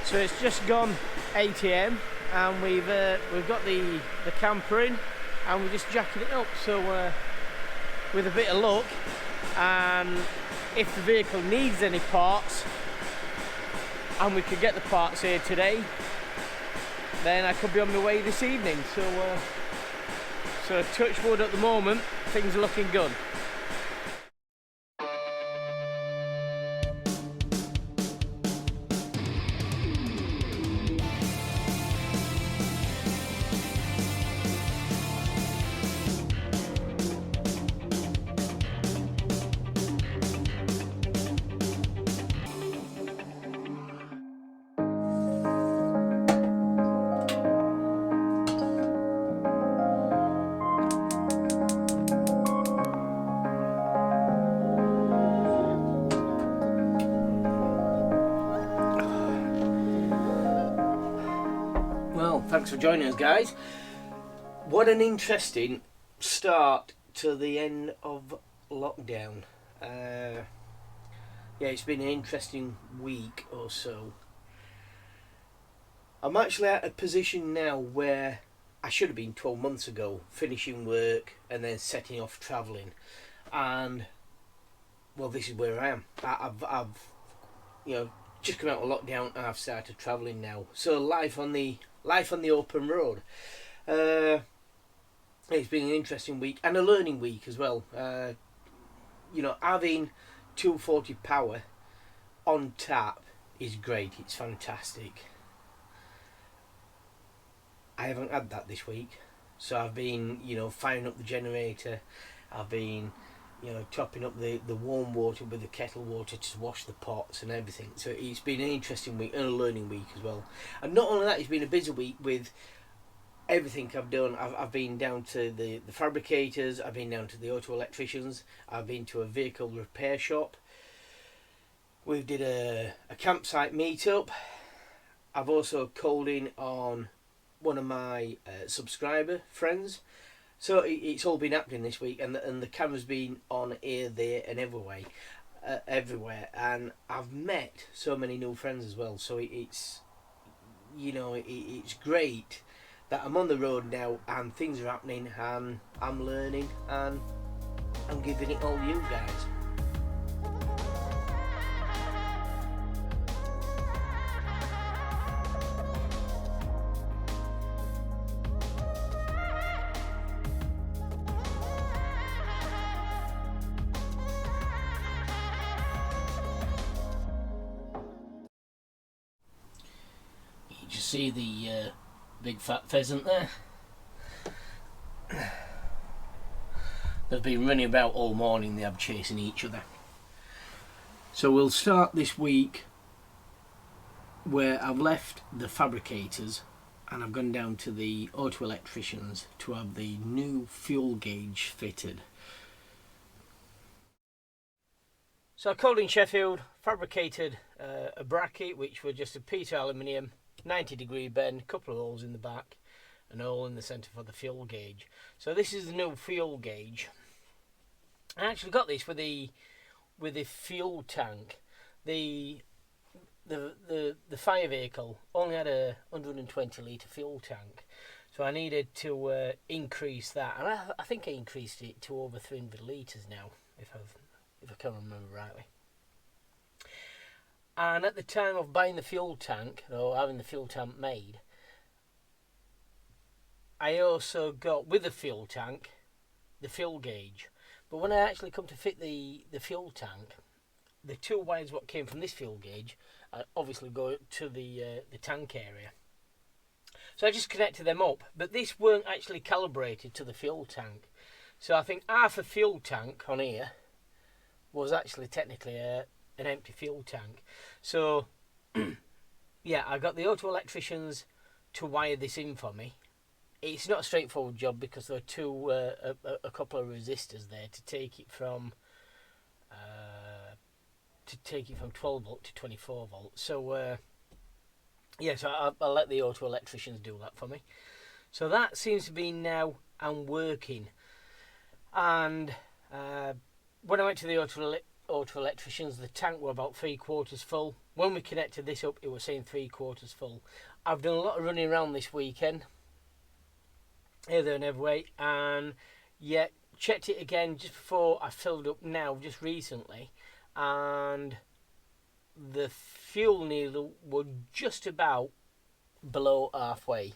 So it's just gone 8 AM and we've got the camper in and we're just jacking it up. So with a bit of luck, and if the vehicle needs any parts and we could get the parts here today, then I could be on my way this evening. So touch wood, at the moment things are looking good. Thanks for joining us, guys. What an interesting start to the end of lockdown. Yeah, it's been an interesting week or so. I'm actually at a position now where I should have been 12 months ago, finishing work and then setting off travelling. And well, this is where I am. I've just come out of lockdown and I've started travelling now. So life on the open road. It's been an interesting week and a learning week as well. Having 240 power on tap is great. It's fantastic. I haven't had that this week, so I've been firing up the generator. I've been topping up the warm water with the kettle water to wash the pots and everything. So it's been an interesting week and a learning week as well. And not only that, it's been a busy week with everything I've done. I've been down to the fabricators, I've been down to the auto electricians, I've been to a vehicle repair shop. We did a campsite meetup. I've also called in on one of my subscriber friends. So it's all been happening this week, and the camera's been on here, there, and everywhere. And I've met so many new friends as well. So it's great that I'm on the road now, and things are happening, and I'm learning, and I'm giving it all to you guys. See the big fat pheasant there? They've been running about all morning. They have chasing each other. So we'll start this week where I've left the fabricators and I've gone down to the auto electricians to have the new fuel gauge fitted. So I called in Sheffield, fabricated a bracket which were just a piece of aluminium, 90-degree bend, couple of holes in the back, and a hole in the centre for the fuel gauge. So this is the new fuel gauge. I actually got this with the fuel tank. The fire vehicle only had a 120 litre fuel tank, so I needed to increase that, and I think I increased it to over 300 litres now, if I can remember rightly. And at the time of buying the fuel tank, or having the fuel tank made, I also got with the fuel tank the fuel gauge. But when I actually come to fit the fuel tank, the two wires what came from this fuel gauge obviously go to the tank area. So I just connected them up, but this weren't actually calibrated to the fuel tank. So I think half a fuel tank on here was actually technically an empty fuel tank. So yeah, I got the auto electricians to wire this in for me. It's not a straightforward job because there are a couple of resistors there to take it from 12 volt to 24 volt. So yeah, so I'll let the auto electricians do that for me. So that seems to be now and working. And when I went to the auto electricians, the tank were about 3/4 full. when we connected this up, it was saying 3/4 full. I've done a lot of running around this weekend, here, there and everywhere, and yet checked it again just before I filled up now, just recently, and the fuel needle was just about below halfway,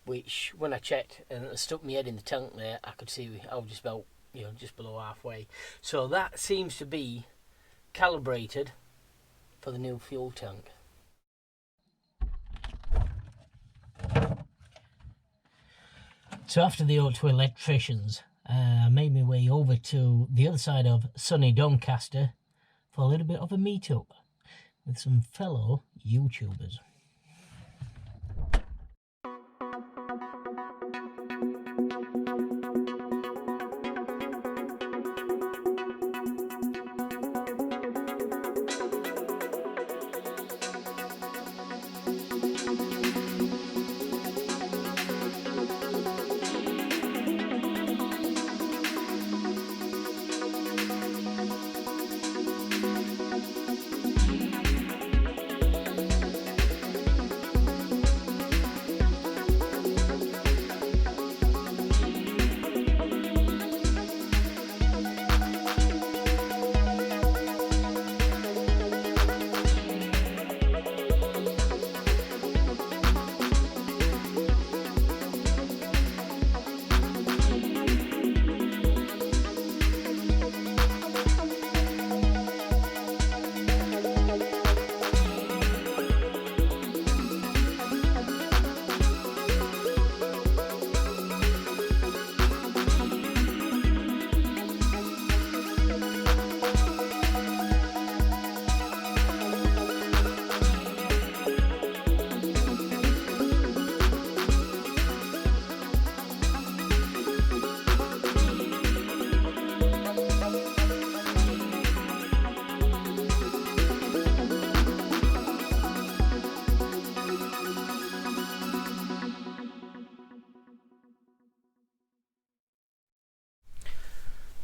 which when I checked and I stuck my head in the tank there, I could see I was just about, just below halfway. So that seems to be calibrated for the new fuel tank. So after the O2 electricians, I made my way over to the other side of sunny Doncaster for a little bit of a meet-up with some fellow YouTubers.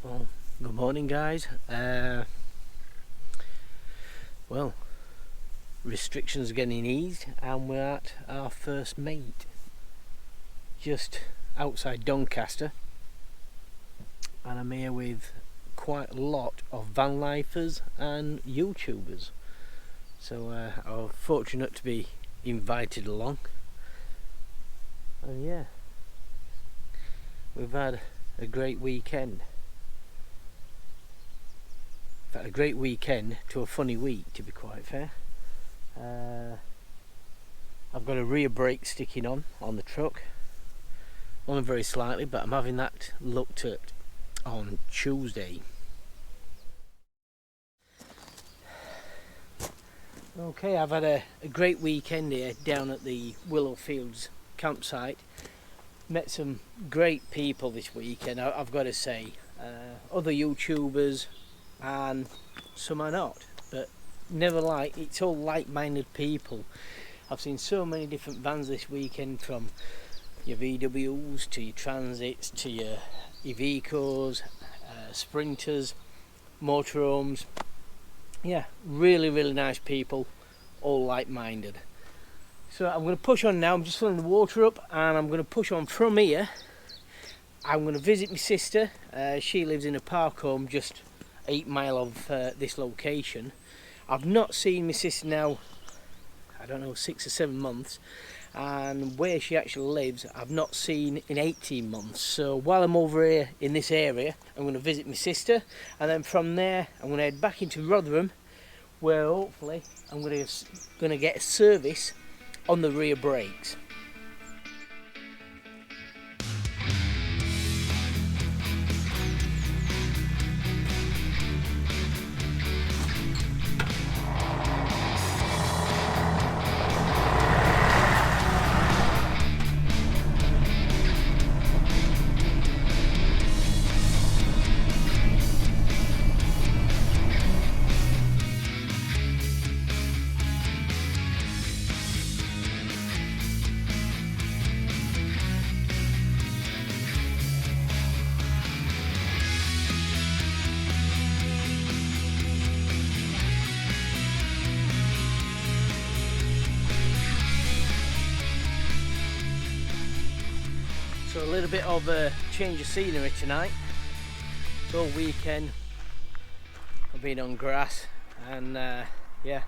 Well, good morning guys. Well, restrictions are getting eased and we're at our first mate just outside Doncaster, and I'm here with quite a lot of van lifers and YouTubers, so I'm fortunate to be invited along, and yeah, we've had a great weekend. In fact, a great weekend to a funny week, to be quite fair. I've got a rear brake sticking on the truck, only very slightly, but I'm having that looked at on Tuesday. Okay, I've had a great weekend here down at the Willowfields campsite. Met some great people this weekend, I've got to say. Other YouTubers and some are not, but it's all like-minded people. I've seen so many different vans this weekend, from your VWs to your Transits to your Ivecos, Sprinters, motorhomes. Yeah, really nice people, all like-minded. So I'm going to push on now. I'm just filling the water up and I'm going to push on from here. I'm going to visit my sister. She lives in a park home just 8 miles of this location. I've not seen my sister now, I don't know, 6 or 7 months, and where she actually lives I've not seen in 18 months. So while I'm over here in this area, I'm going to visit my sister, and then from there I'm going to head back into Rotherham, where hopefully I'm going to get a service on the rear brakes. So a little bit of a change of scenery tonight. All weekend I've been on grass, and yeah.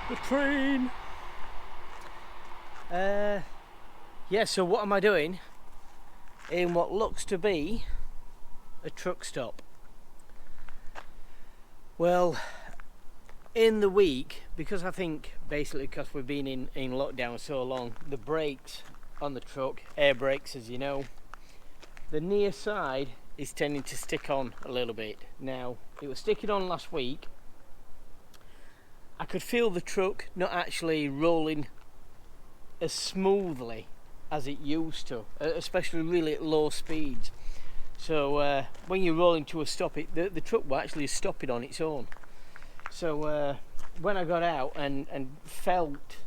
The train. Yeah, so what am I doing in what looks to be a truck stop? Well, in the week, because I think basically because we've been in lockdown so long, the brakes on the truck, air brakes as you know, the near side is tending to stick on a little bit. Now, it was sticking on last week. I could feel the truck not actually rolling as smoothly as it used to, especially really at low speeds. So when you're rolling to a stop, the truck will actually stop it on its own. So when I got out and felt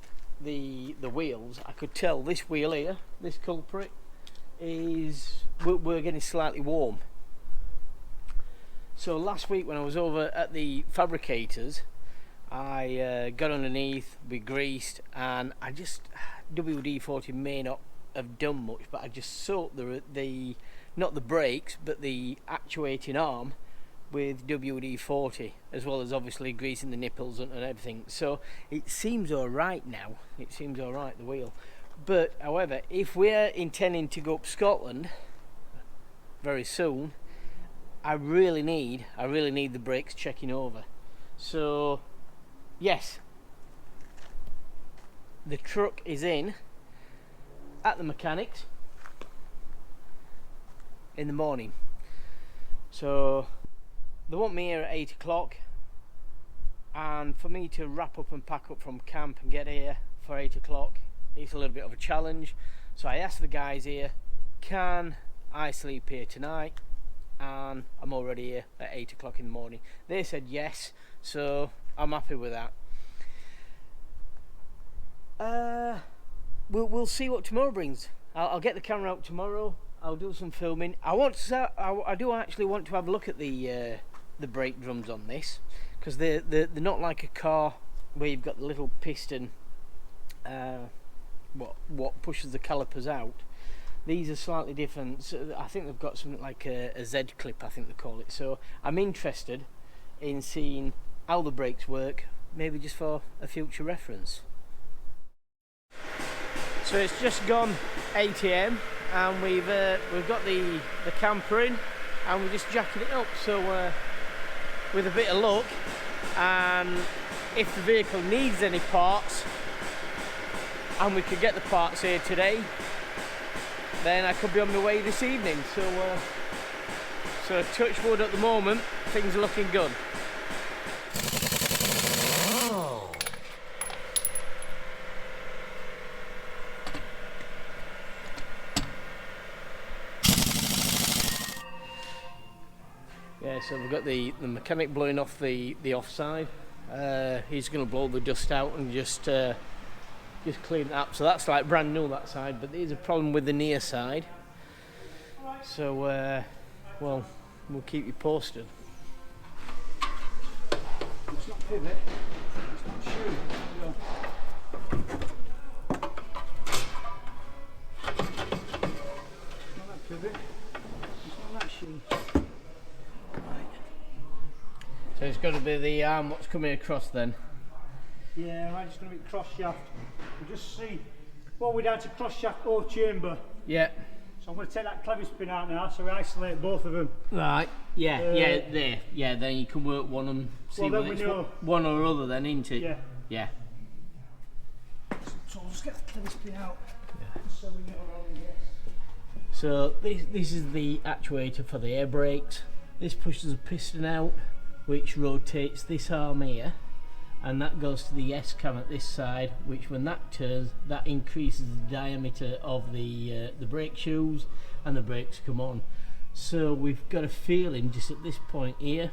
the wheels, I could tell this wheel here, this culprit, we're getting slightly warm. So last week when I was over at the fabricators, I got underneath, we greased, and I just, WD-40 may not have done much, but I just soaked the not the brakes, but the actuating arm with WD-40, as well as obviously greasing the nipples and everything. So it seems alright now, it seems alright, the wheel. But however, if we're intending to go up Scotland very soon, I really need the brakes checking over. So yes, the truck is in at the mechanics in the morning. So they want me here at 8 o'clock, and for me to wrap up and pack up from camp and get here for 8 o'clock, it's a little bit of a challenge. So I asked the guys here, can I sleep here tonight? And I'm already here at 8 o'clock in the morning. They said yes, so I'm happy with that. We'll see what tomorrow brings. I'll get the camera out tomorrow. I'll do some filming. I do actually want to have a look at the brake drums on this, because they're not like a car where you've got the little piston what pushes the calipers out. These are slightly different. So I think they've got something like a Z clip, I think they call it. So I'm interested in seeing how the brakes work, maybe just for a future reference. So it's just gone 8 AM and we've got the camper in, and we're just jacking it up. So with a bit of luck, and if the vehicle needs any parts and we could get the parts here today, then I could be on my way this evening. So touch wood, at the moment things are looking good. Yeah, so we've got the mechanic blowing off the offside. He's going to blow the dust out and just clean it up. So that's like brand new, that side, but there's a problem with the near side. So well, we'll keep you posted. It's not pivot, it's not shoe. No. It's not that pivot, it's not that shoe. So it's got to be the arm what's coming across then. Yeah, right, it's going to be cross shaft. We'll just see what we'd add to cross shaft or chamber. Yeah. So I'm going to take that clevis pin out now, so we isolate both of them. Right. Yeah. There. Yeah. Then you can work one and see well, whether it's know. one or other. Then, isn't it? Yeah. Yeah. So we'll just get the clevis pin out. Yeah. So we get our own guess. So this is the actuator for the air brakes. This pushes a piston out, which rotates this arm here, and that goes to the S cam at this side, which when that turns, that increases the diameter of the brake shoes, and the brakes come on. So we've got a feeling just at this point here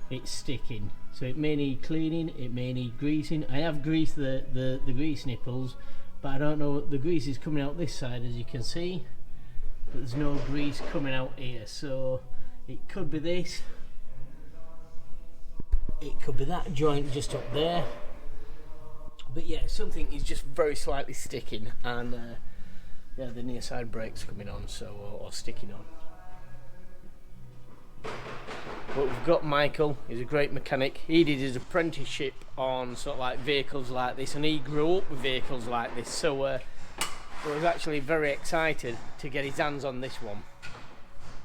it's sticking, so it may need cleaning, it may need greasing. I have greased the grease nipples, but I don't know, the grease is coming out this side as you can see, but there's no grease coming out here. So it could be this, it could be that joint just up there, But yeah, something is just very slightly sticking, and yeah, the near side brake's coming on, so or sticking on. But we've got Michael. He's a great mechanic. He did his apprenticeship on sort of like vehicles like this, and he grew up with vehicles like this, so he was actually very excited to get his hands on this one.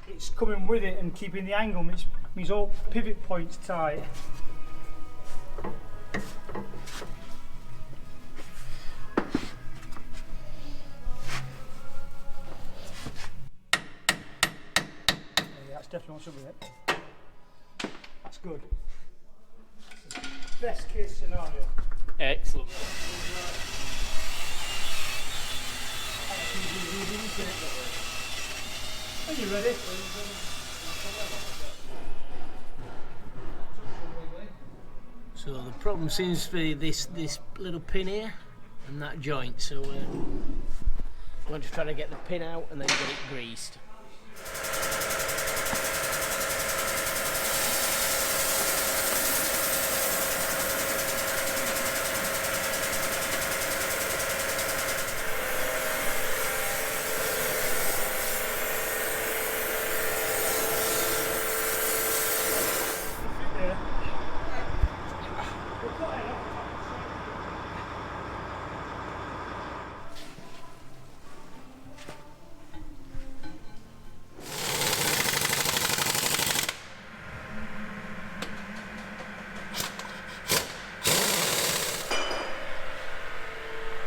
It's coming with it and keeping the angle means all pivot points tight. That's definitely what's up with it. That's good. Best case scenario. Excellent. Are you ready? So the problem seems to be this little pin here and that joint, so we're going to try to get the pin out and then get it greased.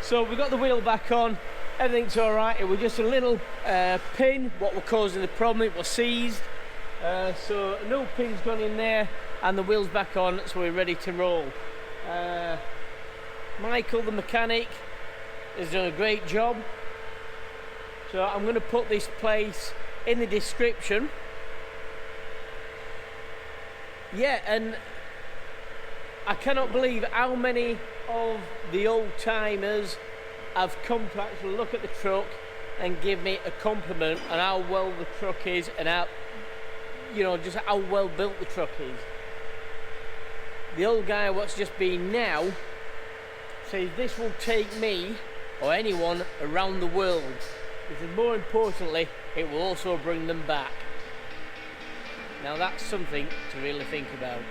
So we got the wheel back on, everything's alright. It was just a little pin, what was causing the problem. It was seized, so a new pin's gone in there and the wheel's back on, so we're ready to roll. Michael, the mechanic, has done a great job. So I'm going to put this place in the description. Yeah, and I cannot believe how many of the old timers have come to actually look at the truck and give me a compliment on how well the truck is and how, you know, just how well built the truck is. The old guy what's just been now says this will take me or anyone around the world. Because more importantly, it will also bring them back. Now that's something to really think about.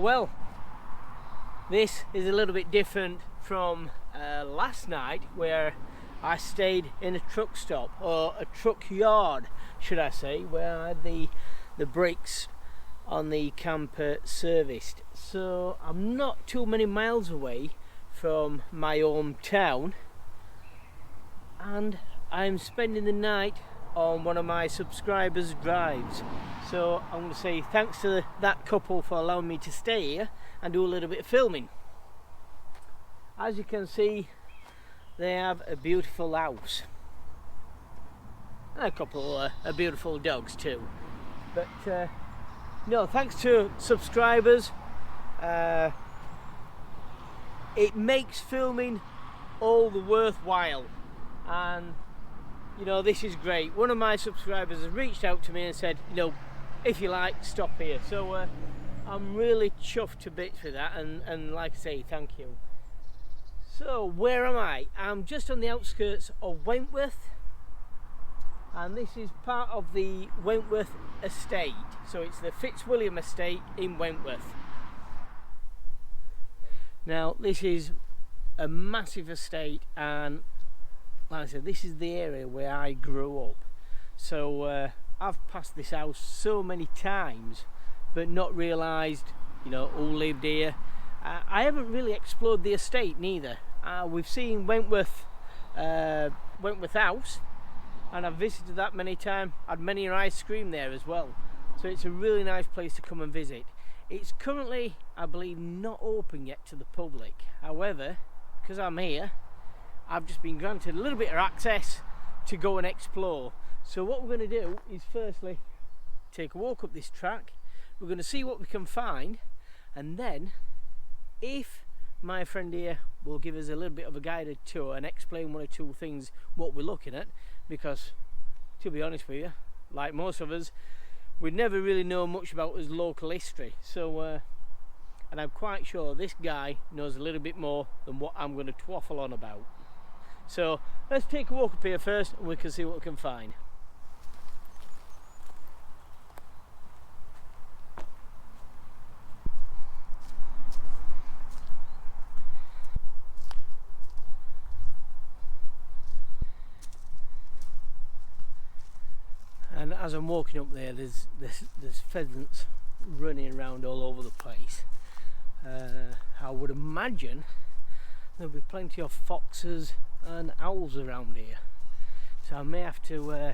Well, this is a little bit different from last night, where I stayed in a truck stop, or a truck yard should I say, where I had the brakes on the camper serviced. So I'm not too many miles away from my hometown, and I'm spending the night on one of my subscribers' drives. So I'm going to say thanks to that couple for allowing me to stay here and do a little bit of filming. As you can see, they have a beautiful house and a couple of beautiful dogs too. But no, thanks to subscribers, it makes filming all the worthwhile, and you know, this is great. One of my subscribers has reached out to me and said, you know, if you like, stop here. So I'm really chuffed to bits with that, and like I say, thank you. So where am I? I'm just on the outskirts of Wentworth, and this is part of the Wentworth estate. So it's the Fitzwilliam estate in Wentworth. Now this is a massive estate, and like I said, this is the area where I grew up. So I've passed this house so many times but not realised, you know, who lived here. I haven't really explored the estate neither. We've seen Wentworth House, and I've visited that many times, had many an ice cream there as well. So it's a really nice place to come and visit. It's currently, I believe, not open yet to the public. However, because I'm here, I've just been granted a little bit of access to go and explore. So what we're going to do is firstly take a walk up this track. We're going to see what we can find, and then if my friend here will give us a little bit of a guided tour and explain one or two things what we're looking at, because to be honest with you, like most of us, we never really know much about his local history. So and I'm quite sure this guy knows a little bit more than what I'm going to twaffle on about. So let's take a walk up here first, and we can see what we can find. And as I'm walking up there, there's pheasants running around all over the place. I would imagine there'll be plenty of foxes and owls around here, so I may have to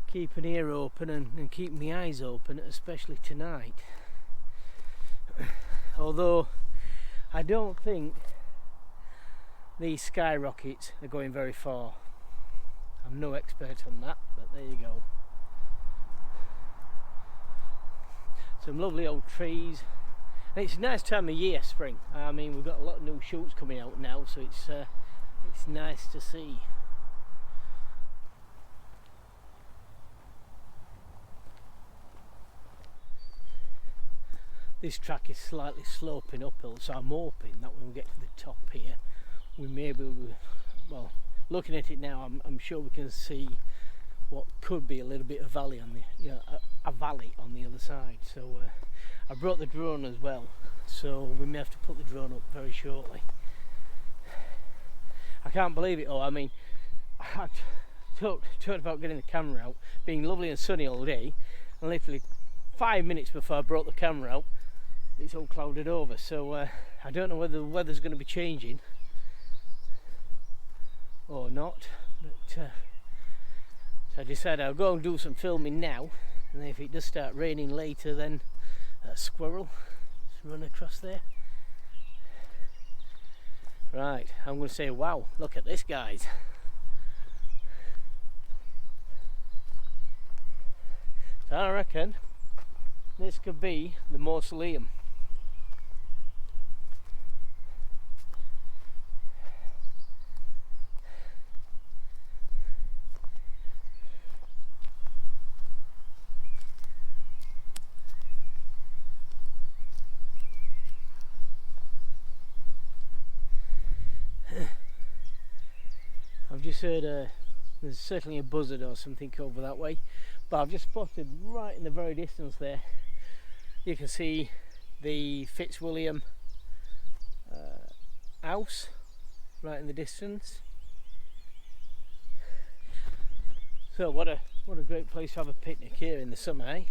keep an ear open and keep my eyes open, especially tonight. Although I don't think these skyrockets are going very far. I'm no expert on that, but there you go. Some lovely old trees. And it's a nice time of year, spring. I mean, we've got a lot of new shoots coming out now, so it's nice to see. This track is slightly sloping uphill, so I'm hoping that when we get to the top here, we may be able to, well, looking at it now, I'm sure we can see what could be a little bit of valley on the, a valley on the other side. So I brought the drone as well, so we may have to put the drone up very shortly. I can't believe it all. I mean, I talked about getting the camera out, being lovely and sunny all day, and literally 5 minutes before I brought the camera out, it's all clouded over. So I don't know whether the weather's going to be changing or not, but so I decided I'll go and do some filming now, and then if it does start raining later, then a squirrel just run across there. Right, I'm going to say, wow, look at this, guys. So I reckon this could be the mausoleum. I've just heard there's certainly a buzzard or something over that way, but I've just spotted right in the very distance there, you can see the Fitzwilliam house right in the distance. So what a great place to have a picnic here in the summer, eh?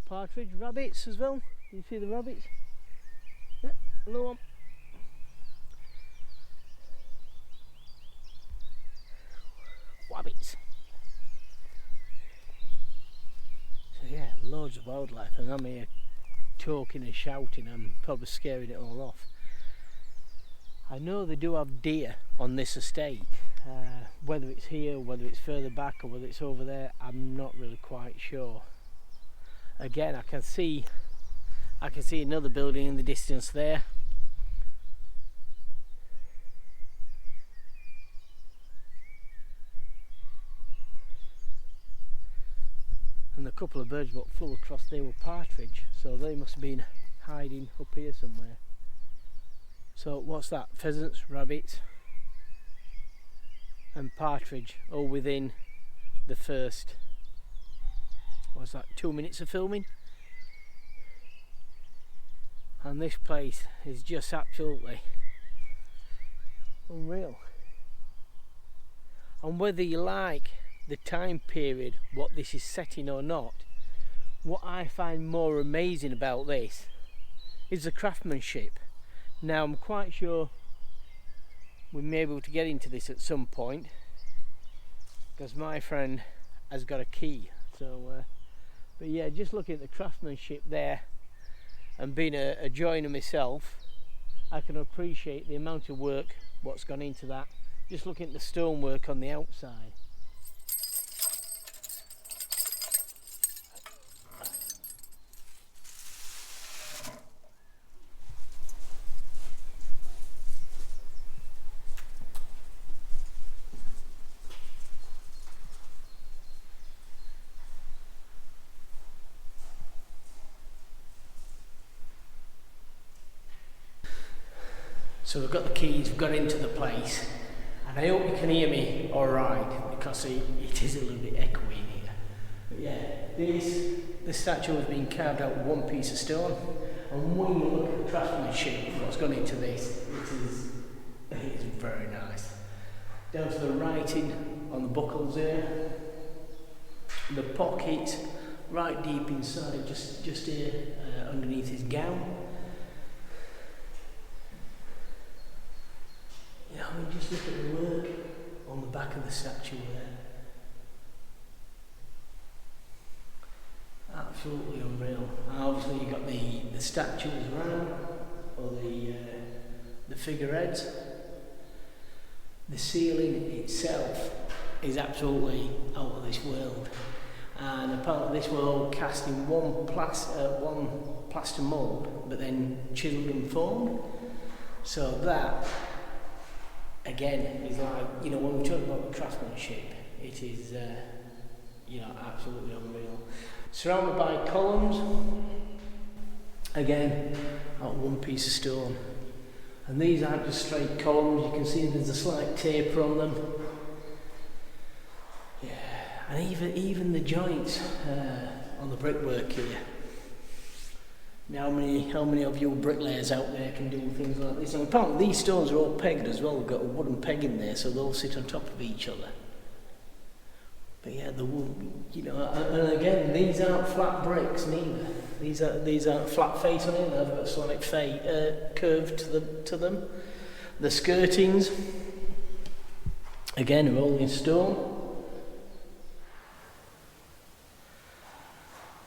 Partridge, rabbits as well. You see the rabbits? Yeah, another one. Wabbits. So yeah, loads of wildlife, and I'm here talking and shouting. I'm probably scaring it all off. I know they do have deer on this estate. Whether it's here, whether it's further back, or whether it's over there, I'm not really quite sure. Again, I can see another building in the distance there. couple of birds what flew across there were partridge, so they must have been hiding up here somewhere. So what's that? Pheasants, rabbits and partridge all within the first, what's that, 2 minutes of filming. And this place is just absolutely unreal. And whether you like the time period, what this is set in or not, what I find more amazing about this is the craftsmanship. Now I'm quite sure we may be able to get into this at some point, because my friend has got a key. So but yeah, just looking at the craftsmanship there and being a joiner myself, I can appreciate the amount of work what's gone into that. Just looking at the stonework on the outside. So we've got the keys, we've got into the place, and I hope you can hear me alright, because it is a little bit echoey in here. But yeah, this statue has been carved out with one piece of stone, and when you look at the craftsmanship, what's gone into this, it is very nice. Down to the writing on the buckles here, the pocket right deep inside, just here underneath his gown. I mean, just look at the work on the back of the statue there. Absolutely unreal. And obviously you've got the statues around, or the figureheads. The ceiling itself is absolutely out of this world. And apparently this were all cast in one plaster mould, but then chiselled and formed. So that, again, is like, you know, when we talk about the craftsmanship, it is, you know, absolutely unreal. Surrounded by columns, again, out of one piece of stone. And these aren't just straight columns, you can see there's a slight taper on them. Yeah, and even the joints on the brickwork here. Now, how many of you bricklayers out there can do things like this? And apparently these stones are all pegged as well. We've got a wooden peg in there, so they'll sit on top of each other. But yeah, the wood, you know, and again, these aren't flat bricks neither. These aren't flat face on it. They've got a slight curve to them. The skirtings, again, are all in stone.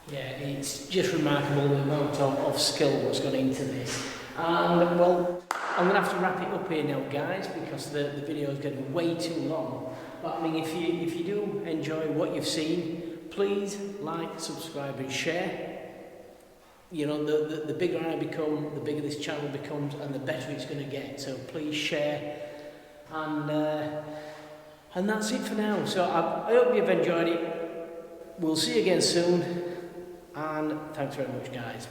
Yeah, it's just remarkable the amount of skill that's gone into this. And well, I'm going to have to wrap it up here now, guys, because the video is getting way too long. But I mean, if you do enjoy what you've seen, please like, subscribe and share. You know, the bigger I become, the bigger this channel becomes, and the better it's going to get. So please share. And that's it for now. So I hope you've enjoyed it. We'll see you again soon. And thanks very much, guys.